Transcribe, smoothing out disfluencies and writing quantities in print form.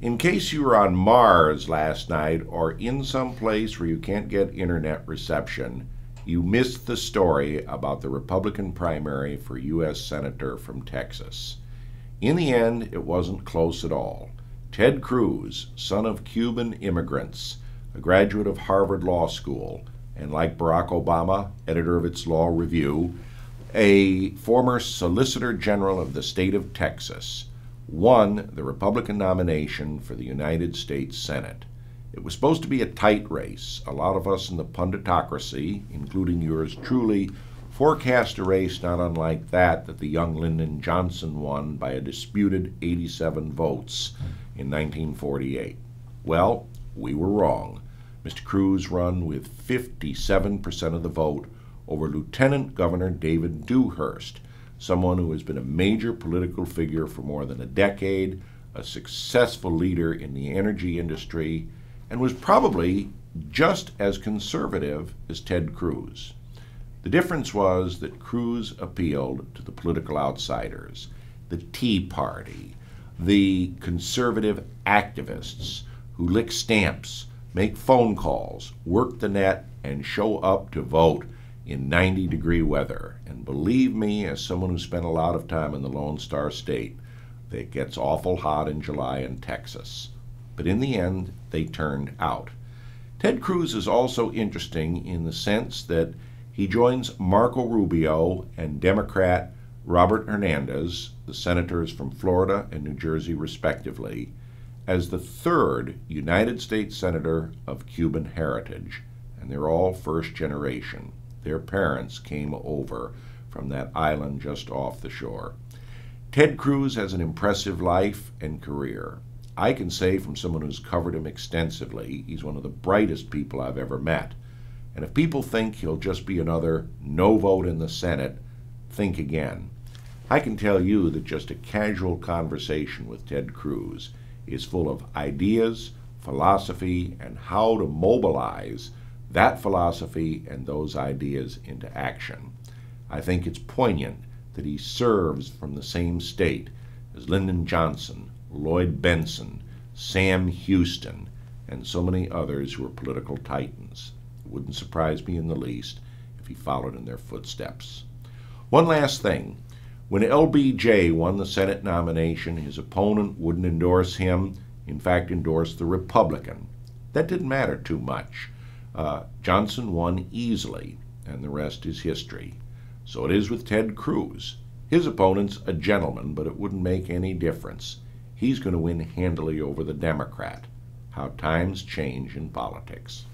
In case you were on Mars last night or in some place where you can't get internet reception, you missed the story about the Republican primary for U.S. Senator from Texas. In the end, it wasn't close at all. Ted Cruz, son of Cuban immigrants, a graduate of Harvard Law School, and like Barack Obama, editor of its Law Review, a former Solicitor General of the state of Texas, won the Republican nomination for the United States Senate. It was supposed to be a tight race. A lot of us in the punditocracy, including yours truly, forecast a race not unlike that the young Lyndon Johnson won by a disputed 87 votes in 1948. Well, we were wrong. Mr. Cruz won with 57% of the vote over Lieutenant Governor David Dewhurst, someone who has been a major political figure for more than a decade, a successful leader in the energy industry, and was probably just as conservative as Ted Cruz. The difference was that Cruz appealed to the political outsiders, the Tea Party, the conservative activists who lick stamps, make phone calls, work the net, and show up to vote in 90-degree weather. And believe me, as someone who spent a lot of time in the Lone Star State, it gets awful hot in July in Texas. But in the end, they turned out. Ted Cruz is also interesting in the sense that he joins Marco Rubio and Democrat Robert Menendez, the senators from Florida and New Jersey respectively, as the third United States Senator of Cuban heritage, and they're all first generation. Their parents came over from that island just off the shore. Ted Cruz has an impressive life and career. I can say from someone who's covered him extensively, he's one of the brightest people I've ever met. And if people think he'll just be another no vote in the Senate, think again. I can tell you that just a casual conversation with Ted Cruz is full of ideas, philosophy, and how to mobilize that philosophy and those ideas into action. I think it's poignant that he serves from the same state as Lyndon Johnson, Lloyd Bentsen, Sam Houston, and so many others who are political titans. It wouldn't surprise me in the least if he followed in their footsteps. One last thing. When LBJ won the Senate nomination, his opponent wouldn't endorse him, in fact endorsed the Republican. That didn't matter too much. Johnson won easily, and the rest is history. So it is with Ted Cruz. His opponent's a gentleman, but it wouldn't make any difference. He's going to win handily over the Democrat. How times change in politics.